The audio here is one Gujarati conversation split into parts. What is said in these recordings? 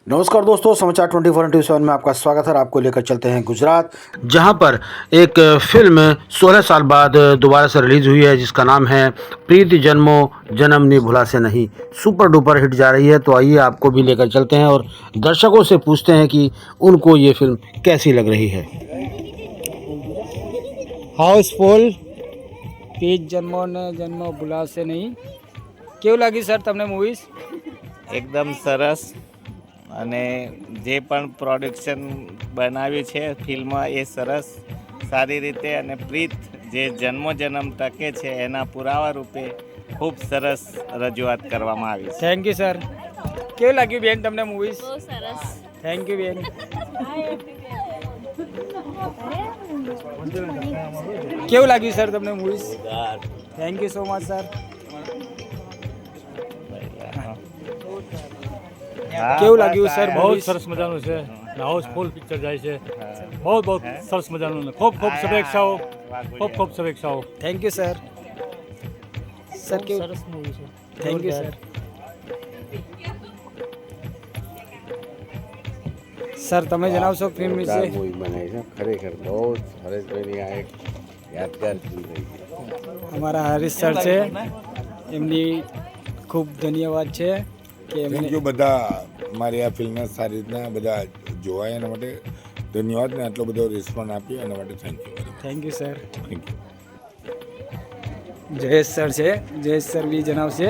नमस्कार दोस्तों, समाचार 24/7 में आपका स्वागत है। आपको लेकर चलते हैं गुजरात, जहां पर एक फिल्म 16 साल बाद दोबारा से रिलीज हुई है, जिसका नाम है प्रीति जन्मो जन्म नी भुला से नहीं। सुपर डुपर हिट जा रही है। तो आइए आपको भी लेकर चलते हैं और दर्शकों से पूछते हैं कि उनको ये फिल्म कैसी लग रही है। હાઉસફુલ પ્રીત જન્મો ને જન્મો ભૂલાશે નહીં. કેવું લાગ્યું સર તમને મૂવીઝ? એકદમ સરસ અને જે પણ પ્રોડક્શન બનાવ્યું છે ફિલ્મ એ સરસ સારી રીતે અને પ્રીત જે જન્મ ટકે છે એના પુરાવા રૂપે ખૂબ સરસ રજૂઆત કરવામાં આવી છે. Thank you sir. કેવું લાગ્યું બેન તમને મૂવીઝ? બહુ સરસ. થેન્ક યુ બેન. કેવું લાગ્યું સર તમને movies? Thank you so much sir. કેવું લાગ્યું સર? બહુ સરસ મજાનું છે. હાઉસફુલ પિક્ચર જાય છે. બહુ સરસ મજાનું. ખૂબ શુભેચ્છાઓ. ખૂબ શુભેચ્છાઓ. Thank you sir. સર કેવું સરસ મૂવી છે. Thank you sir. સર તમે જણાવશો ફિલ્મ વિશે? મૂવી બનાવી છે, ખરેખર બહુ હરેશભાઈની આ એક યાદગાર ફિલ્મ રહી છે. અમારા હરીશ સર છે, એમની ખૂબ ધન્યવાદ છે કે એમને થેન્ક યુ બધા મારી આ ફિલ્મને સારી રીતના બધા જોવાય એના માટે ધન્યવાદ ને આટલો બધો રિસ્પોન્સ આપ્યો એના માટે thank you. Thank you sir. Thank you. Jayesh sir છે, જયેશ સર બી જણાવશે.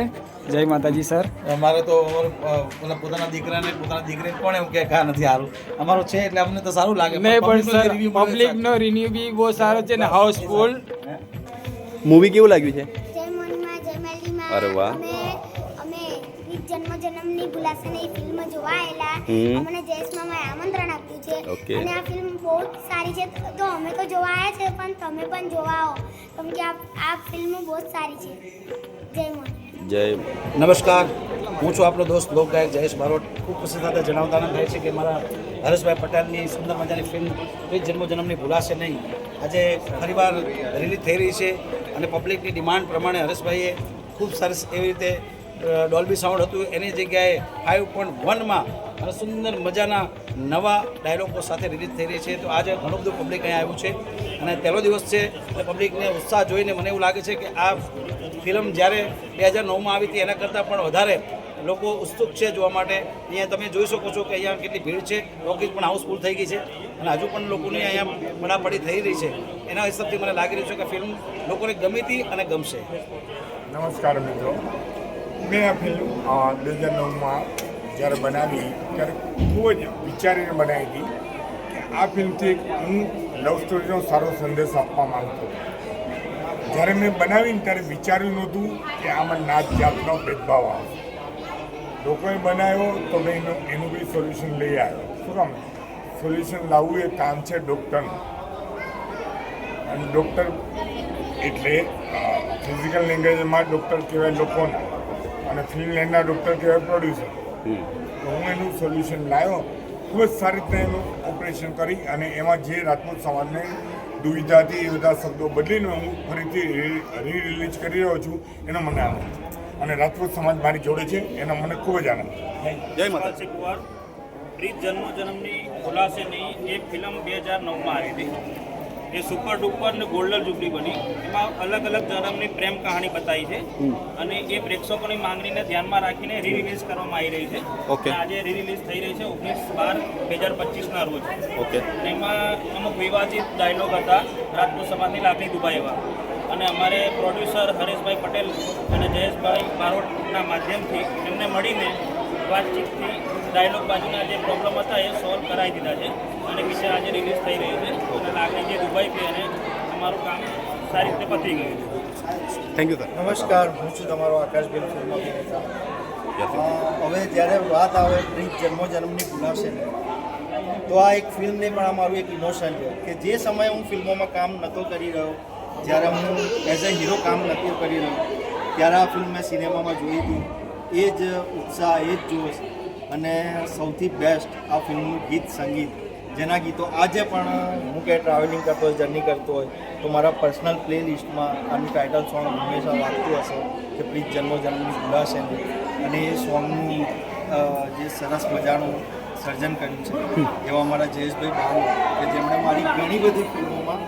જય માતાજી સર. અમારે તો પોતાના દીકરાને પોતાના દીકરીને કોણ એવું કે કા નથી સારું, અમારો છે એટલે અમને તો સારું લાગે. નહીં પણ સર પબ્લિકનો રિન્યુ બી બહુ સારો છે ને હાઉસફુલ. મૂવી કેવું લાગ્યું છે? જય મોનમાં જય મેલડીમાં. અરે વાહ. અમે પ્રીત જન્મની ભૂલાશે નહીં ફિલ્મ જોવા આવેલા. અમને જયેશ મામાએ આમંત્રણ આપ્યું છે. Okay. અને આ ફિલ્મ બહુ જ સારી છે. તો અમે તો જોવા આવ્યા છે, પણ તમે પણ જોવા આવો, કેમ કે આ ફિલ્મ બહુ જ સારી છે. જય મોન. જય નમસ્કાર, હું છું આપણો દોસ્ત લોકગાયક જયેશ બારોટ. ખૂબ ખુશી સાથે જણાવતા આનંદ થાય છે કે મારા હરેશભાઈ પટેલની સુંદર મજાની ફિલ્મ પ્રીત જન્મની ભૂલાશે નહીં આજે ફરીવાર રિલીઝ થઈ રહી છે. અને પબ્લિકની ડિમાન્ડ પ્રમાણે હરેશભાઈએ ખૂબ સરસ એવી રીતે ડોલ્બી સાઉન્ડ હતું એની જગ્યાએ 5.1માં અને સુંદર મજાના નવા ડાયલોગો સાથે રિલીઝ થઈ રહી છે. તો આજે ઘણું બધું પબ્લિક અહીંયા આવ્યું છે અને પહેલો દિવસ છે એટલે પબ્લિકને ઉત્સાહ જોઈને મને એવું લાગે છે કે આ ફિલ્મ જ્યારે 2009માં આવી હતી એના કરતાં પણ વધારે લોકો ઉત્સુક છે જોવા માટે. અહીંયા તમે જોઈ શકો છો કે અહીંયા કેટલી ભીડ છે. ટોકીઝ પણ હાઉસફુલ થઈ ગઈ છે અને હજુ પણ લોકોની અહીંયા પડાપડી થઈ રહી છે. એના હિસાબથી મને લાગી રહ્યું છે કે ફિલ્મ લોકોને ગમી હતી અને ગમશે. નમસ્કાર મિત્રો, મેં આ ફિલ્મ 2009માં જ્યારે બનાવી ત્યારે ખૂબ જ વિચારીને બનાવી હતી કે આ ફિલ્મથી હું લવ સ્ટોરીનો સારો સંદેશ આપવા માંગતો. જ્યારે મેં બનાવીને ત્યારે વિચાર્યું નહોતું કે આમાં નાત જાતનો ભેદભાવ આવે. લોકોએ બનાવ્યો તો મેં એનું બી સોલ્યુશન લઈ આવ્યો. શું કામ સોલ્યુશન લાવવું એ કામ છે ડૉક્ટરનું. અને ડૉક્ટર એટલે ફિઝિકલ લેંગ્વેજમાં ડૉક્ટર કહેવાય લોકોના અને ફિલ્મલેન્ડના ડૉક્ટર કહેવાય પ્રોડ્યુસર. તો હું એનું સોલ્યુશન લાવ્યો. ખૂબ જ સારી રીતે એનું ઓપરેશન કરી અને એમાં જે રાજપૂત સમાજને દુવિધા હતી એ બધા શબ્દો બદલીને હું ફરીથી રિલીઝ કરી રહ્યો છું. એનો મને આનંદ અને રાજપૂત સમાજ મારી જોડે છે એનો મને ખૂબ જ આનંદ. જય માતા. પ્રીત જન્મની ભૂલાશે નહીં એ ફિલ્મ 2009માં આવી હતી. એ સુપર ડુપર ને ગોલ્ડન જુબલી બની. એમાં અલગ અલગ જન્મની પ્રેમ કહાણી બતાવી છે અને એ પ્રેક્ષકોની માંગણીને ધ્યાનમાં રાખીને રિલીઝ કરવામાં આવી રહી છે. Okay. આજે રિલીઝ થઈ રહી છે 19/12/2025ના રોજ. ઓકે. એમાં અમુક વિવાદિત ડાયલોગ હતા, રાજપૂત સમાજની લાગણી દુભાઈ અને અમારે પ્રોડ્યુસર હરેશભાઈ પટેલ અને જયેશભાઈ બારોટના માધ્યમથી એમને મળીને વાતચીતથી ડાયલોગ બાજુના જે પ્રોબ્લેમ હતા એ સોલ્વ કરાવી દીધા છે અને વિશે આજે રિલીઝ થઈ રહી છે. અને લાગણી જે દુભાઈ હતી અને અમારું કામ સારી રીતે પતી ગયું છે. Thank you sir. નમસ્કાર, હું છું તમારો આકાશબેન ફિલ્મ અભિનેતા. હવે જ્યારે વાત આવે પ્રીત જન્મની ભૂલાશે નહીં, તો આ એક ફિલ્મ નહીં પણ આ મારું એક ઇમોશન છે કે જે સમયે હું ફિલ્મોમાં કામ નહોતો કરી રહ્યો, જ્યારે હું એઝ અ હીરો કામ નહોતો કરી રહ્યો, ત્યારે આ ફિલ્મ મેં સિનેમામાં જોઈ હતી. એ જ ઉત્સાહ, એ જ જોશ અને સૌથી બેસ્ટ આ ફિલ્મનું ગીત સંગીત, જેના ગીતો આજે પણ હું કે ટ્રાવેલિંગ કરતો હોય, જર્ની કરતો હોય તો મારા પર્સનલ પ્લે લિસ્ટમાં આનું ટાઇટલ સોંગ હંમેશા વાગતું હશે કે પ્રીત જન્મની ભૂલાશે નહીં. અને એ સોંગનું જે સરસ મજાનું સર્જન કર્યું છે એવા અમારા જયેશભાઈ બારોટ કે જેમણે મારી ઘણી બધી ફિલ્મોમાં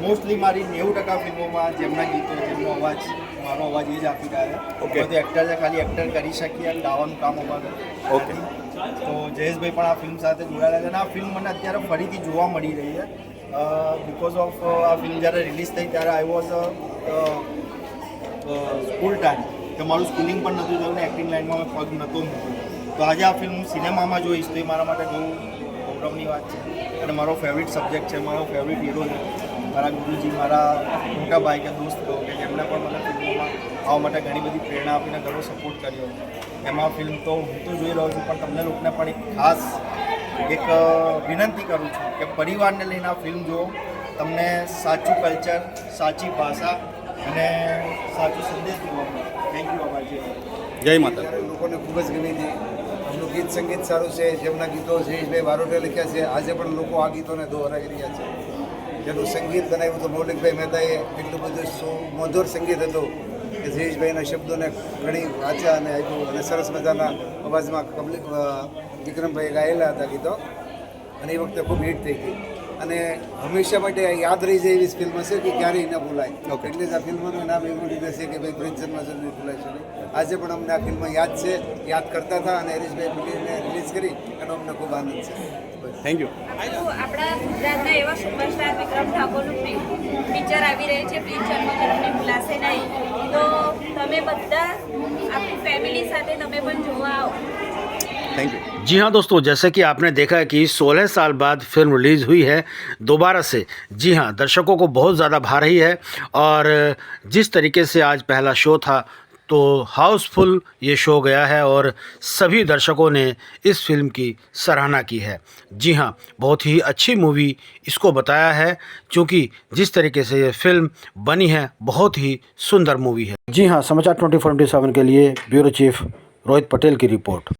મોસ્ટલી મારી 90% ફિલ્મોમાં જેમના ગીતો જેમનો અવાજ મારો અવાજ એ જ આપી રહ્યા Okay. તો એક્ટર છે ખાલી એક્ટર કરી શકીએ અને ગાવાનું કામ અમારું Okay. તો જયેશભાઈ પણ આ ફિલ્મ સાથે જોડાયેલા છે અને આ ફિલ્મ મને અત્યારે ફરીથી જોવા મળી રહી છે બિકોઝ ઓફ આ ફિલ્મ જ્યારે રિલીઝ થઈ ત્યારે આઈ વોઝ સ્કૂલ ટાઈમ કે મારું સ્કૂલિંગ પણ નહોતું થયું ને એક્ટિંગ લાઇનમાં મેં પગ નહોતો મૂક્યો તો આજે આ ફિલ્મ હું સિનેમામાં જોઈશ તો એ મારા માટે બહુ ગૌરવની વાત છે અને મારો ફેવરિટ સબ્જેક્ટ છે મારો ફેવરિટ હીરો છે મારા ગુરુજી મારા મોટા ભાઈ કે દોસ્ત કહો કે જેમણે પણ મને ફિલ્મોમાં આવવા માટે ઘણી બધી પ્રેરણા આપીને ઘણો સપોર્ટ કર્યો એમાં ફિલ્મ તો હું તો જોઈ રહ્યો છું પણ તમને લોકોને પણ એક ખાસ એક વિનંતી કરું છું કે પરિવારને લઈને આ ફિલ્મ જુઓ તમને સાચું કલ્ચર સાચી ભાષા અને સાચું સંદેશ જોવા મળે થેન્ક યુ અભાજી જય માતા લોકોને ખૂબ જ ગમી હતી એમનું ગીત સંગીત સારું છે જેમના ગીતો જયેશભાઈ બારોટે લખ્યા છે આજે પણ લોકો આ ગીતોને દોહરાવી રહ્યા છે જેનું સંગીત બનાવ્યું તો મૌલિકભાઈ મહેતાએ એટલું બધું મધુર સંગીત હતું કે જયેશભાઈના શબ્દોને ઘણી વાંચ્યા અને આપ્યું અને સરસ મજાના અવાજમાં વિક્રમભાઈએ ગાયેલા હતા ગીતો અને એ વખતે ખૂબ હિટ થઈ ગઈ અને હંમેશા માટે યાદ રહી જાય એવી ફિલ્મ હશે કે ક્યારેય ન ભૂલાય એટલે જ આ ફિલ્મનું નામ એવું લીધું છે કે ભાઈ પ્રિન્સ જન્મજન્મ ભૂલાય છે આજે પણ અમને આ ફિલ્મ યાદ છે યાદ કરતા હતા અને હરીશભાઈ રિલીઝ કરી એનો અમને ખૂબ આનંદ છે થેન્ક યુ આપણા ગુજરાતના એવા સુપરસ્ટાર વિક્રમ ઠાકોરનું પિક્ચર આવી રહ્યું છે પ્રીત જન્મોજન્મને ભૂલાશે નહીં તો તમે બધા આપણી ફેમિલી સાથે તમે પણ જોવા આવો थैंक यू जी हाँ दोस्तों, जैसे कि आपने देखा है कि 16 साल बाद फिल्म रिलीज़ हुई है दोबारा से। जी हाँ, दर्शकों को बहुत ज़्यादा भा रही है और जिस तरीके से आज पहला शो था तो हाउसफुल ये शो गया है और सभी दर्शकों ने इस फिल्म की सराहना की है। जी हाँ, बहुत ही अच्छी मूवी इसको बताया है क्योंकि जिस तरीके से ये फिल्म बनी है बहुत ही सुंदर मूवी है। जी हाँ, समाचार 24/7 के लिए ब्यूरो चीफ रोहित पटेल की रिपोर्ट।